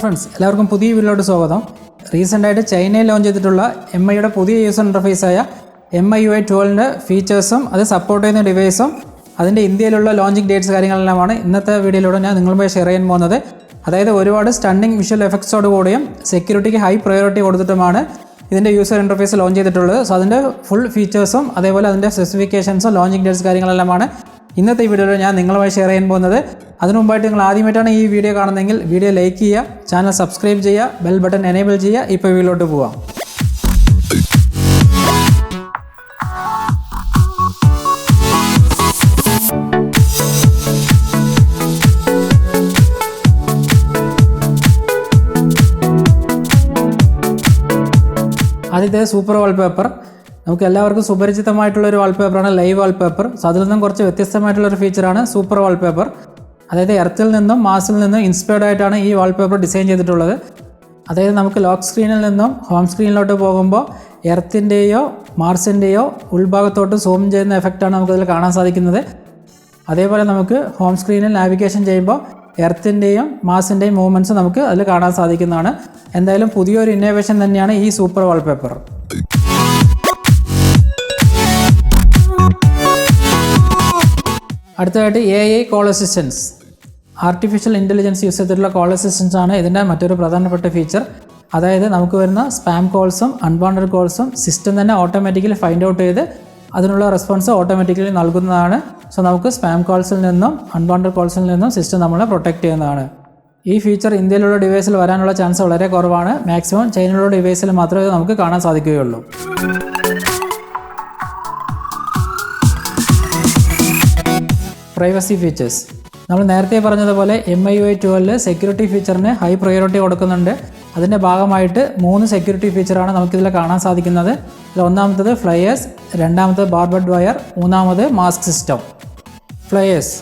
Friends, എല്ലാവർക്കും പുതിയ വീഡിയോയിലോട്ട് സ്വാഗതം. റീസെൻ്റായിട്ട് ചൈനയിൽ ലോഞ്ച് ചെയ്തിട്ടുള്ള MIയുടെ പുതിയ യൂസർ ഇൻ്റർഫേസായ MIUI 12ൻ്റെ ഫീച്ചേഴ്സും അത് സപ്പോർട്ട് ചെയ്യുന്ന ഡിവൈസും അതിൻ്റെ ഇന്ത്യയിലുള്ള ലോഞ്ചിങ് ഡേറ്റ്സ് കാര്യങ്ങളെല്ലാമാണ് ഇന്നത്തെ വീഡിയോയിലൂടെ ഞാൻ നിങ്ങളുമായി ഷെയർ ചെയ്യാൻ പോകുന്നത്. അതായത് ഒരുപാട് സ്റ്റണ്ണിങ് വിഷ്വൽ എഫക്ട്സോട് കൂടിയും സെക്യൂരിറ്റിക്ക് ഹൈ പ്രയോറിറ്റി കൊടുത്തിട്ടുമാണ് ഇതിൻ്റെ യൂസർ ഇൻ്റർഫേസ് ലോഞ്ച് ചെയ്തിട്ടുള്ളത്. സോ അതിൻ്റെ ഫുൾ ഫീച്ചേഴ്സും അതേപോലെ അതിൻ്റെ സ്പെസിഫിക്കേഷൻസും ലോഞ്ചിങ് ഡേറ്റ്സ് കാര്യങ്ങളെല്ലാമാണ് ഇന്നത്തെ ഈ വീഡിയോയിൽ ഞാൻ നിങ്ങളുമായി ഷെയർ ചെയ്യാൻ പോകുന്നത്. അതിനു മുമ്പായിട്ട് നിങ്ങൾ ആദ്യമായിട്ടാണ് ഈ വീഡിയോ കാണുന്നതെങ്കിൽ വീഡിയോ ലൈക്ക് ചെയ്യുക, ചാനൽ സബ്സ്ക്രൈബ് ചെയ്യുക, ബെൽ ബട്ടൺ എനേബിൾ ചെയ്യുക. ഇപ്പോൾ വീഡിയോയിലോട്ട് പോവാം. ആദ്യത്തെ സൂപ്പർ വാൾപേപ്പർ. നമുക്ക് എല്ലാവർക്കും സുപരിചിതമായിട്ടുള്ളൊരു വാൾപേപ്പറാണ് ലൈവ് വാൾപേപ്പർ. സോ അതിൽ നിന്നും കുറച്ച് വ്യത്യസ്തമായിട്ടുള്ളൊരു ഫീച്ചറാണ് സൂപ്പർ വാൾപേപ്പർ. അതായത് എർത്തിൽ നിന്നും മാസിൽ നിന്നും ഇൻസ്പയർഡ് ആയിട്ടാണ് ഈ വാൾപേപ്പർ ഡിസൈൻ ചെയ്തിട്ടുള്ളത്. അതായത് നമുക്ക് ലോക്ക് സ്ക്രീനിൽ നിന്നും ഹോം സ്ക്രീനിലോട്ട് പോകുമ്പോൾ എർത്തിൻ്റെയോ മാർസിൻ്റെയോ ഉൾഭാഗത്തോട്ട് സൂം ചെയ്യുന്ന എഫക്റ്റാണ് നമുക്കതിൽ കാണാൻ സാധിക്കുന്നത്. അതേപോലെ നമുക്ക് ഹോം സ്ക്രീനിൽ നാവിഗേഷൻ ചെയ്യുമ്പോൾ എർത്തിൻ്റെയും മാസിൻ്റെയും മൂവ്മെൻറ്റ്സ് നമുക്ക് അതിൽ കാണാൻ സാധിക്കുന്നതാണ്. എന്തായാലും പുതിയൊരു ഇന്നോവേഷൻ തന്നെയാണ് ഈ സൂപ്പർ വാൾപേപ്പർ. അടുത്തതായിട്ട് AI call assistance. Artificial intelligence use ചെയ്തിട്ടുള്ള കോൾ അസിസ്റ്റൻസ് ആണ് ഇതിൻ്റെ മറ്റൊരു പ്രധാനപ്പെട്ട ഫീച്ചർ. അതായത് നമുക്ക് വരുന്ന സ്പാം കോൾസും അൺവാണ്ടഡ് കോൾസും സിസ്റ്റം തന്നെ ഓട്ടോമാറ്റിക്കലി ഫൈൻഡ് ഔട്ട് ചെയ്ത് അതിനുള്ള റെസ്പോൺസ് ഓട്ടോമാറ്റിക്കലി നൽകുന്നതാണ്. സോ നമുക്ക് സ്പാം കോൾസിൽ നിന്നും അൺവാണ്ടഡ് കോൾസിൽ നിന്നും സിസ്റ്റം നമ്മളെ പ്രൊട്ടക്റ്റ് ചെയ്യുന്നതാണ്. ഈ ഫീച്ചർ ഇന്ത്യയിലുള്ള ഡിവൈസിൽ വരാനുള്ള ചാൻസ് വളരെ കുറവാണ്. മാക്സിമം ചൈനയിലുള്ള ഡിവൈസിൽ മാത്രമേ ഇത് നമുക്ക് കാണാൻ സാധിക്കുകയുള്ളൂ. Privacy features. നമ്മൾ നേരത്തെ പറഞ്ഞതുപോലെ MIUI 12 സെക്യൂരിറ്റി ഫീച്ചറിന് ഹൈ പ്രയോറിറ്റി കൊടുക്കുന്നുണ്ട്. അതിൻ്റെ ഭാഗമായിട്ട് 3 സെക്യൂരിറ്റി ഫീച്ചറാണ് നമുക്കിതിൽ കാണാൻ സാധിക്കുന്നത്. ഇതിൽ ഒന്നാമത്തത് ഫ്ലയേഴ്സ്, രണ്ടാമത്തത് ബാർബഡ് വയർ, മൂന്നാമത് മാസ്ക് സിസ്റ്റം. ഫ്ലയേഴ്സ്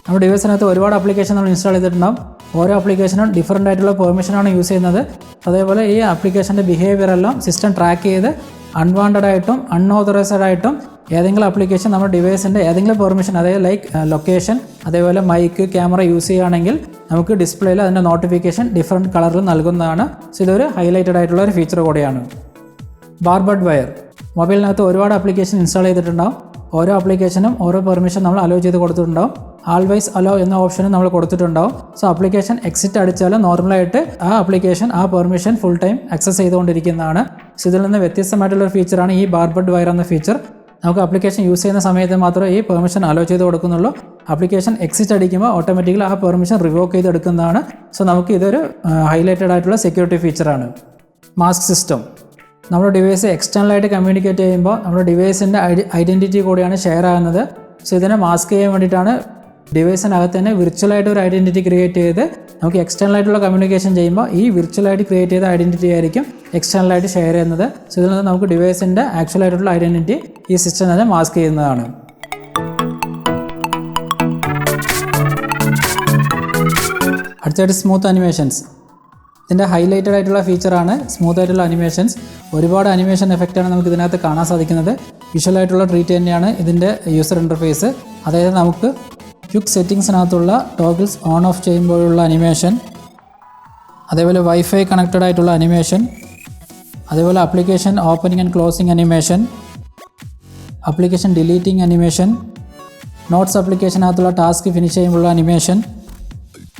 നമ്മുടെ ഡിവൈസിനകത്ത് ഒരുപാട് ആപ്ലിക്കേഷൻ നമ്മൾ ഇൻസ്റ്റാൾ ചെയ്തിട്ടുണ്ടാകും. ഓരോ ആപ്ലിക്കേഷനും ഡിഫറൻ്റ് ആയിട്ടുള്ള പെർമിഷനാണ് യൂസ് ചെയ്യുന്നത്. അതേപോലെ ഈ ആപ്ലിക്കേഷൻ്റെ ബിഹേവിയർ എല്ലാം സിസ്റ്റം ട്രാക്ക് ചെയ്ത് അൺവാണ്ടഡ് ആയിട്ടും അൺഓതറൈസ്ഡ് ആയിട്ടും ഏതെങ്കിലും ആപ്ലിക്കേഷൻ നമ്മുടെ ഡിവൈസിൻ്റെ ഏതെങ്കിലും പെർമിഷൻ, അതായത് ലൈക്ക് ലൊക്കേഷൻ, അതേപോലെ മൈക്ക്, ക്യാമറ യൂസ് ചെയ്യുകയാണെങ്കിൽ നമുക്ക് ഡിസ്പ്ലേയിൽ അതിൻ്റെ നോട്ടിഫിക്കേഷൻ ഡിഫറെൻറ്റ് കളറിൽ നൽകുന്നതാണ്. സോ ഇതൊരു ഹൈലൈറ്റഡ് ആയിട്ടുള്ള ഒരു ഫീച്ചർ കൂടിയാണ്. ബാർബഡ് വയർ. മൊബൈലിനകത്ത് ഒരുപാട് ആപ്ലിക്കേഷൻ ഇൻസ്റ്റാൾ ചെയ്തിട്ടുണ്ടാകും. ഓരോ ആപ്ലിക്കേഷനും ഓരോ പെർമിഷൻ നമ്മൾ അലോ ചെയ്ത് കൊടുത്തിട്ടുണ്ടാകും. ആൾവൈസ് അലോ എന്ന ഓപ്ഷനും നമ്മൾ കൊടുത്തിട്ടുണ്ടാകും. സോ ആപ്ലിക്കേഷൻ എക്സിറ്റ് അടിച്ചാൽ നോർമലായിട്ട് ആ ആപ്ലിക്കേഷൻ ആ പെർമിഷൻ ഫുൾ ടൈം ആക്സസ് ചെയ്തുകൊണ്ടിരിക്കുന്നതാണ്. സോ ഇതിൽ നിന്ന് വ്യത്യസ്തമായിട്ടുള്ളൊരു ഫീച്ചറാണ് ഈ ബാർബഡ് വയർ എന്ന ഫീച്ചർ. നമുക്ക് ആപ്ലിക്കേഷൻ യൂസ് ചെയ്യുന്ന സമയത്ത് മാത്രമേ ഈ പെർമിഷൻ അലോ ചെയ്ത് കൊടുക്കുന്നുള്ളൂ. ആപ്ലിക്കേഷൻ എക്സിറ്റ് അടിക്കുമ്പോൾ ഓട്ടോമാറ്റിക്കലി ആ പെർമിഷൻ റിവോക്ക് ചെയ്തെടുക്കുന്നതാണ്. സോ നമുക്ക് ഇതൊരു ഹൈലൈറ്റഡ് ആയിട്ടുള്ള സെക്യൂരിറ്റി ഫീച്ചറാണ്. Mask system. നമ്മുടെ ഡിവൈസ് എക്സ്റ്റേണലായിട്ട് കമ്മ്യൂണിക്കേറ്റ് ചെയ്യുമ്പോൾ നമ്മുടെ ഡിവൈസിൻ്റെ ഐഡൻറ്റിറ്റി കൂടിയാണ് ഷെയർ ആകുന്നത്. സോ ഇതിനെ മാസ്ക് ചെയ്യാൻ വേണ്ടിയിട്ടാണ് ഡിവൈസിനകത്ത് തന്നെ വിർച്വലായിട്ട് ഒരു ഐഡൻറ്റിറ്റി ക്രിയേറ്റ് ചെയ്ത് നമുക്ക് എക്സ്റ്റേണലായിട്ടുള്ള കമ്മ്യൂണിക്കേഷൻ ചെയ്യുമ്പോൾ ഈ വിർച്വലായിട്ട് ക്രിയേറ്റ് ചെയ്ത ഐഡൻറ്റിറ്റി ആയിരിക്കും എക്സ്റ്റേണലായിട്ട് ഷെയർ ചെയ്യുന്നത്. സോ ഇതിൽ നിന്ന് നമുക്ക് ഡിവൈസിൻ്റെ ആക്ച്വലായിട്ടുള്ള ഐഡൻറ്റിറ്റി ഈ സിസ്റ്റം തന്നെ മാസ്ക് ചെയ്യുന്നതാണ്. അടുത്തായിട്ട് സ്മൂത്ത് അനിമേഷൻസ്. ഇതിൻ്റെ ഹൈലൈറ്റഡ് ആയിട്ടുള്ള ഫീച്ചറാണ് സ്മൂത്ത് ആയിട്ടുള്ള അനിമേഷൻസ്. ഒരുപാട് അനിമേഷൻ എഫക്റ്റാണ് നമുക്ക് ഇതിനകത്ത് കാണാൻ സാധിക്കുന്നത്. വിഷ്വലായിട്ടുള്ള ട്രീറ്റ് തന്നെയാണ് ഇതിൻ്റെ യൂസർ ഇൻ്റർഫേസ്. അതായത് നമുക്ക് ക്വിക്ക് സെറ്റിങ്സിനകത്തുള്ള ടോഗിൾസ് ഓൺ ഓഫ് ചെയ്യുമ്പോഴുള്ള അനിമേഷൻ, അതേപോലെ വൈഫൈ കണക്റ്റഡ് ആയിട്ടുള്ള അനിമേഷൻ, അതേപോലെ application opening and closing animation, application deleting animation, notes ആപ്ലിക്കേഷനകത്തുള്ള ടാസ്ക് ഫിനിഷ് ചെയ്യുമ്പോഴുള്ള അനിമേഷൻ,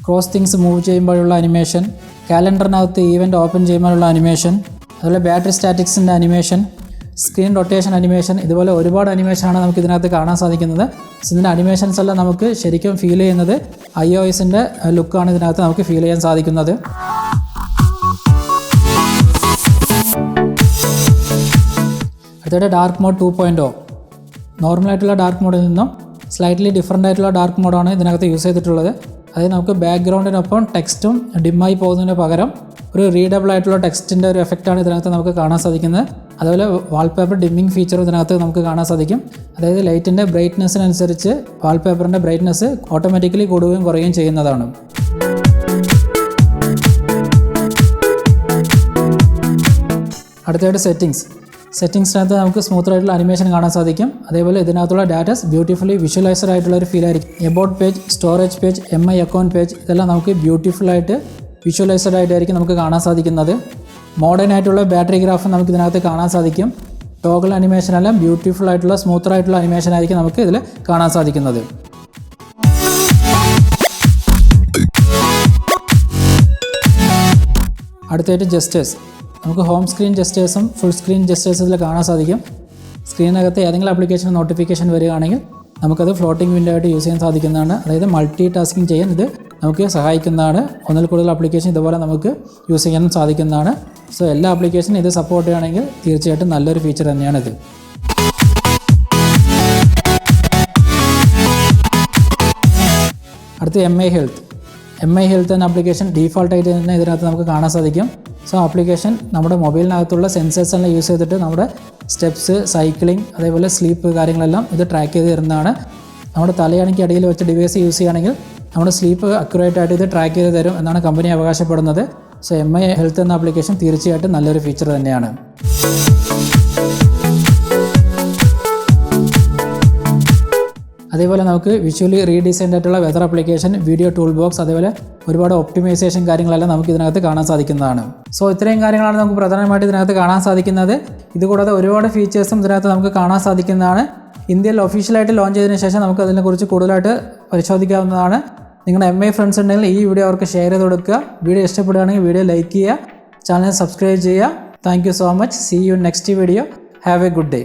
ക്രോസ് തിങ്സ് മൂവ് ചെയ്യുമ്പോഴുള്ള അനിമേഷൻ, കാലണ്ടറിനകത്ത് ഈവൻറ്റ് ഓപ്പൺ ചെയ്യുമ്പോഴുള്ള അനിമേഷൻ, അതുപോലെ ബാറ്ററി സ്റ്റാറ്റിക്സിൻ്റെ അനിമേഷൻ, സ്ക്രീൻ റൊട്ടേഷൻ അനിമേഷൻ, ഇതുപോലെ ഒരുപാട് അനിമേഷനാണ് നമുക്ക് ഇതിനകത്ത് കാണാൻ സാധിക്കുന്നത്. ഇതിൻ്റെ അനിമേഷൻസ് എല്ലാം നമുക്ക് ശരിക്കും ഫീൽ ചെയ്യുന്നത് iOSൻ്റെ ലുക്കാണ് ഇതിനകത്ത് നമുക്ക് ഫീൽ ചെയ്യാൻ സാധിക്കുന്നത്. അടുത്തത് ഡാർക്ക് മോഡ് 2.0. നോർമലായിട്ടുള്ള ഡാർക്ക് മോഡിൽ നിന്നും സ്ലൈറ്റ്ലി ഡിഫറൻ്റ് ആയിട്ടുള്ള ഡാർക്ക് മോഡാണ് ഇതിനകത്ത് യൂസ് ചെയ്തിട്ടുള്ളത്. അതായത് നമുക്ക് ബാക്ക്ഗ്രൗണ്ടിനൊപ്പം ടെക്സ്റ്റും ഡിമ്മായി പോകുന്നതിന് പകരം ഒരു റീഡബിൾ ആയിട്ടുള്ള ടെക്സ്റ്റിൻ്റെ ഒരു എഫക്റ്റാണ് ഇതിനകത്ത് നമുക്ക് കാണാൻ സാധിക്കുന്നത്. അതുപോലെ വാൾപേപ്പർ ഡിമ്മിങ് ഫീച്ചർ ഇതിനകത്ത് നമുക്ക് കാണാൻ സാധിക്കും. അതായത് ലൈറ്റിൻ്റെ ബ്രൈറ്റ്നസ്സിനനുസരിച്ച് വാൾപേപ്പറിൻ്റെ ബ്രൈറ്റ്നസ് ഓട്ടോമാറ്റിക്കലി കൂടുകയും കുറയുകയും ചെയ്യുന്നതാണ്. അടുത്തതായിട്ട് സെറ്റിങ്സിനകത്ത് നമുക്ക് സ്മൂത്ത് ആയിട്ടുള്ള അനിമേഷൻ കാണാൻ സാധിക്കും. അതേപോലെ ഇതിനകത്തുള്ള ഡാറ്റാസ് ബ്യൂട്ടിഫുള്ളി വിഷ്വലൈസ്ഡ് ആയിട്ടുള്ള ഒരു ഫീൽ ആയിരിക്കും. About page, storage page, MI account page, ഇതെല്ലാം നമുക്ക് ബ്യൂട്ടിഫുള്ളായിട്ട് വിഷ്വലൈസ്ഡ് ആയിട്ടായിരിക്കും നമുക്ക് കാണാൻ സാധിക്കുന്നത്. മോഡേൺ ആയിട്ടുള്ള ബാറ്ററി ഗ്രാഫ് നമുക്ക് ഇതിനകത്ത് കാണാൻ സാധിക്കും. ടോഗിൾ അനിമേഷൻ എല്ലാം ബ്യൂട്ടിഫുൾ ആയിട്ടുള്ള സ്മൂത്തർ ആയിട്ടുള്ള അനിമേഷൻ ആയിരിക്കും നമുക്ക് ഇതിൽ കാണാൻ സാധിക്കുന്നത്. അടുത്തായിട്ട് ജസ്റ്റേഴ്സ്. നമുക്ക് ഹോം സ്ക്രീൻ ജസ്റ്റേഴ്സും ഫുൾ സ്ക്രീൻ ജസ്റ്റേഴ്സും ഇതിൽ കാണാൻ സാധിക്കും. സ്ക്രീനകത്ത് ഏതെങ്കിലും ആപ്ലിക്കേഷൻ നോട്ടിഫിക്കേഷൻ വരികയാണെങ്കിൽ നമുക്കത് ഫ്ലോട്ടിംഗ് വിൻഡോ ആയിട്ട് യൂസ് ചെയ്യാൻ സാധിക്കുന്നതാണ്. അതായത് മൾട്ടി ടാസ്കിങ് ചെയ്യാൻ ഇത് നമുക്ക് സഹായിക്കുന്നതാണ്. ഒന്നിൽ കൂടുതൽ ആപ്ലിക്കേഷൻ ഇതുപോലെ നമുക്ക് യൂസ് ചെയ്യാൻ സാധിക്കുന്നതാണ്. സോ എല്ലാ ആപ്ലിക്കേഷനും ഇത് സപ്പോർട്ട് ചെയ്യുകയാണെങ്കിൽ തീർച്ചയായിട്ടും നല്ലൊരു ഫീച്ചർ തന്നെയാണിത്. അടുത്ത് MI ഹെൽത്ത് എന്ന ആപ്ലിക്കേഷൻ ഡീഫോൾട്ടായിട്ട് തന്നെ ഇതിനകത്ത് നമുക്ക് കാണാൻ സാധിക്കും. സോ ആപ്ലിക്കേഷൻ നമ്മുടെ മൊബൈലിനകത്തുള്ള സെൻസേഴ്സ് എല്ലാം യൂസ് ചെയ്തിട്ട് നമ്മുടെ സ്റ്റെപ്സ്, സൈക്ലിംഗ്, അതേപോലെ സ്ലീപ്പ് കാര്യങ്ങളെല്ലാം ഇത് ട്രാക്ക് ചെയ്ത് തരുന്നതാണ്. നമ്മുടെ തലയാണെങ്കിൽ അടിയിൽ വെച്ച് ഡിവൈസ് യൂസ് ചെയ്യുകയാണെങ്കിൽ നമ്മുടെ സ്ലീപ്പ് അക്യുറേറ്റ് ആയിട്ട് ഇത് ട്രാക്ക് ചെയ്ത് തരും എന്നാണ് കമ്പനി അവകാശപ്പെടുന്നത്. സോ MI ഹെൽത്ത് എന്ന ആപ്ലിക്കേഷൻ തീർച്ചയായിട്ടും നല്ലൊരു ഫീച്ചർ തന്നെയാണ്. അതേപോലെ നമുക്ക് വിഷ്വലി റീഡിസൈൻഡ് ആയിട്ടുള്ള weather application, video tool box, അതേപോലെ ഒരുപാട് ഒപ്റ്റിമൈസേഷൻ കാര്യങ്ങളെല്ലാം നമുക്ക് ഇതിനകത്ത് കാണാൻ സാധിക്കുന്നതാണ്. സോ ഇത്രയും കാര്യങ്ങളാണ് നമുക്ക് പ്രധാനമായിട്ട് ഇതിനകത്ത് കാണാൻ സാധിക്കുന്നത്. ഇതുകൂടാതെ ഒരുപാട് ഫീച്ചേഴ്സും ഇതിനകത്ത് നമുക്ക് കാണാൻ സാധിക്കുന്നതാണ്. ഇന്ത്യയിൽ ഒഫീഷ്യലായിട്ട് ലോഞ്ച് ചെയ്തതിന് ശേഷം നമുക്ക് അതിനെക്കുറിച്ച് കൂടുതലായിട്ട് പരിശോധിക്കാവുന്നതാണ്. നിങ്ങളുടെ MI ഫ്രണ്ട്സ് ഉണ്ടെങ്കിൽ ഈ വീഡിയോ അവർക്ക് ഷെയർ ചെയ്ത് കൊടുക്കുക. വീഡിയോ ഇഷ്ടപ്പെടുകയാണെങ്കിൽ വീഡിയോ ലൈക്ക് ചെയ്യുക, ചാനൽ സബ്സ്ക്രൈബ് ചെയ്യുക. Thank you so much. See you next video. Have a good day.